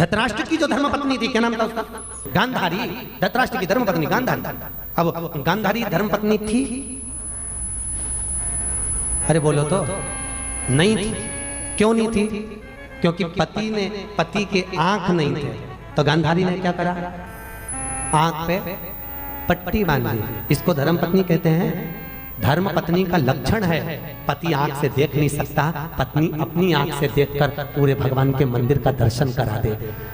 धृतराष्ट्र की जो धर्मपत्नी थी, क्या नाम था उसका? गांधारी। धृतराष्ट्र की धर्मपत्नी गांधारी। अब गांधारी धर्मपत्नी थी? अरे बोलो तो, नहीं थी। क्यों नहीं थी? क्योंकि पति के आंख नहीं थे, तो गांधारी ने क्या करा? आंख पे पट्टी बांधी। इसको धर्मपत्नी कहते हैं। धर्मपत्नी का लक्षण है पति आंख से देख नहीं सकता, पत्नी अपनी आंख से देखकर पूरे भगवान के मंदिर का दर्शन करा दे।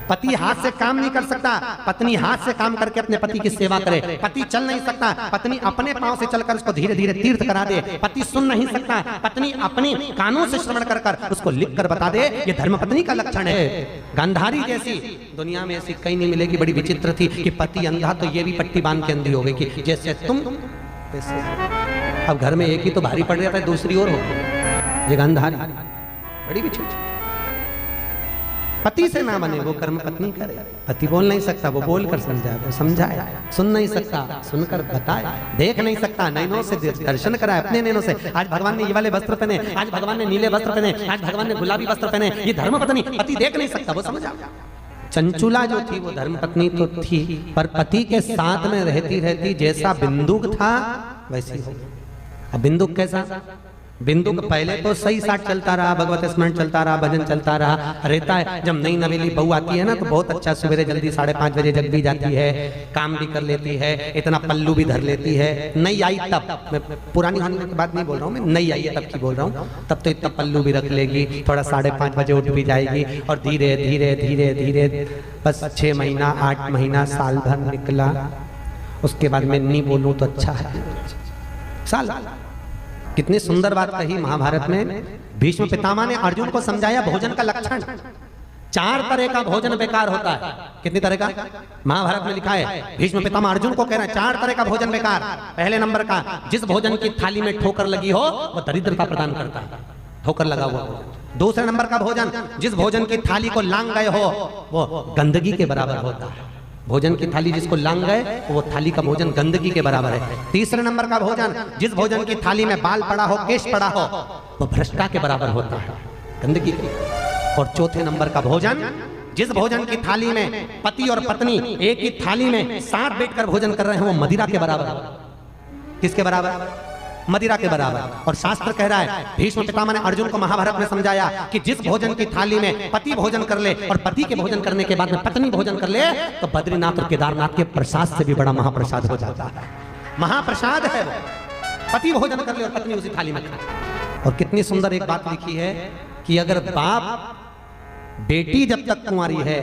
पति हाथ से काम नहीं कर सकता, पत्नी हाथ से काम करके अपने पति की सेवा करे। पति चल नहीं सकता, पत्नी अपने पांव से चलकर उसको धीरे धीरे तीर्थ करा दे। पति सुन नहीं सकता, पत्नी अपने कानों से श्रवण कर कर उसको लिख कर बता दे। ये धर्मपत्नी का लक्षण है। गांधारी जैसी दुनिया में ऐसी कहीं नहीं मिलेगी। बड़ी विचित्र थी कि पति अंधा तो ये भी पट्टी बांध के अंधी हो गई कि जैसे तुम। अब घर में एक ही तो भारी पड़ रहा था, दूसरी ओर हो ये गांधारी। बड़ी विचित्र। पति से ना बने वो कर्म पत्नी करे। पति बोल नहीं सकता, वो बोल कर समझाए, वो समझाए। सुन नहीं सकता, सुनकर बताए। देख नहीं सकता, नैनों से दर्शन कराए, अपने नैनों से। आज भगवान ने ये वाले वस्त्र पहने, आज भगवान ने नीले वस्त्र पहने, आज भगवान ने गुलाबी वस्त्र पहने। ये धर्मपत्नी। पति देख नहीं सकता, वो समझा। चंचुला जो थी वो धर्मपत्नी तो थी, पर पति के साथ में रहती रहती जैसा बिंदुक था वैसी हो। अब बिंदुक कैसा? बिंदुक पहले तो सही साथ चलता रहा, भगवत स्मरण चलता रहा, भजन चलता रहा, रहता है। जब नई नवेली बहू आती है ना तो बहुत अच्छा, सवेरे जल्दी 5:30 बजे जग भी जाती है, काम भी कर लेती है, इतना पल्लू भी धर लेती है। नई आई तब, मैं पुरानी होने की बात नहीं बोल रहा हूँ, मैं नई आई है तब की बोल रहा हूँ। तब तो इतना पल्लू भी रख लेगी, थोड़ा 5:30 बजे उठ भी जाएगी और धीरे धीरे धीरे धीरे बस 6 महीना 8 महीना साल भर निकला। उसके बाद मैं नहीं बोलूँ तो अच्छा है। साल। कितनी सुंदर बात कही महाभारत में। भीष्म पितामह ने अर्जुन को समझाया भोजन का लक्षण। 4 तरह का भोजन बेकार होता है। कितनी तरह का? महाभारत में लिखा है। भीष्म पितामह अर्जुन को कह रहे हैं 4 तरह का भोजन बेकार। पहले नंबर का, जिस भोजन की थाली में ठोकर लगी हो वो दरिद्रता प्रदान करता है, ठोकर लगा हुआ भोजन। दूसरे नंबर का भोजन, जिस भोजन की थाली को लांग गए हो वो गंदगी के बराबर होता है। भोजन की थाली जिसको लांग गए वो थाली का भोजन गंदगी के बराबर है। तीसरे नंबर का भोजन, जिस भोजन की थाली में बाल पड़ा हो, केश पड़ा हो, वो भ्रष्टा के बराबर होता है, गंदगी की। और चौथे नंबर का भोजन, जिस भोजन की थाली में पति और पत्नी एक ही थाली में साथ बैठकर भोजन कर रहे हैं, वो मदिरा के बराबर है। किसके बराबर? मदिरा के बराबर। और शास्त्र कह रहा है, भीष्म पितामह ने अर्जुन को महाभारत में समझाया कि जिस भोजन की थाली में पति भोजन कर ले और पति के भोजन करने के बाद में पत्नी भोजन कर ले तो बद्रीनाथ और केदारनाथ के प्रसाद से भी बड़ा महाप्रसाद हो जाता है। महाप्रसाद है वो। पति भोजन कर ले और पत्नी उसी थाली में खाए। और कितनी सुंदर एक बात लिखी है कि अगर बाप बेटी जब तक कुंवारी है,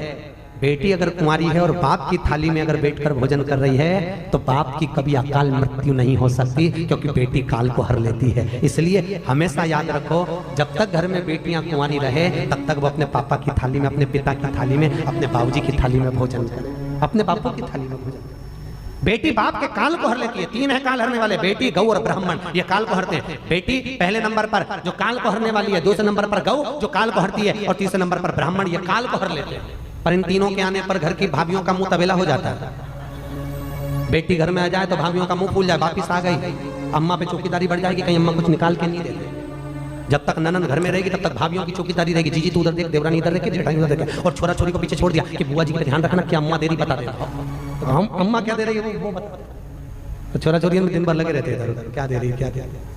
बेटी अगर कुंवारी है और बाप की थाली में अगर बैठकर भोजन कर रही है तो बाप की कभी अकाल मृत्यु नहीं हो सकती, क्योंकि बेटी काल को हर लेती है। इसलिए हमेशा याद रखो, जब तक घर में बेटियां कुंवारी रहे तब तक वो अपने पापा की थाली में, अपने पिता की थाली में, अपने बाबूजी की थाली में भोजन करें, अपने बापू की थाली में भोजन। बेटी बाप के काल को हर लेती है। 3 है काल हरने वाले, बेटी, गौ और ब्राह्मण। ये काल को हरते हैं। बेटी पहले नंबर पर जो काल को हरने वाली है, दूसरे नंबर पर गौ जो काल को हरती है, और तीसरे नंबर पर ब्राह्मण, ये काल को हर लेते हैं। पर इन तीनों के आने पर घर की भाभियों का मुंह तबेला हो जाता है। बेटी घर में आ जाए तो भाभियों का मुंह फूल जाए, वापिस आ गई, अम्मा पे चौकीदारी बढ़ जाएगी, कहीं अम्मा कुछ निकाल के नहीं देते। जब तक ननद घर में रहेगी तब तक भाभियों की चौकीदारी रहेगी। जीजी तू उधर देख, देवरानी इधर देखे, जेठानी उधर देखे, और छोरा छोरी को पीछे छोड़ दिया कि बुआ जी का ध्यान रखना, क्या अम्मा दे रही बता दे। तो हम अम्मा क्या दे रही है वो बता। तो छोरा छोरी दिन भर लगे रहते हैं इधर उधर, क्या दे रही है क्या दे रही है।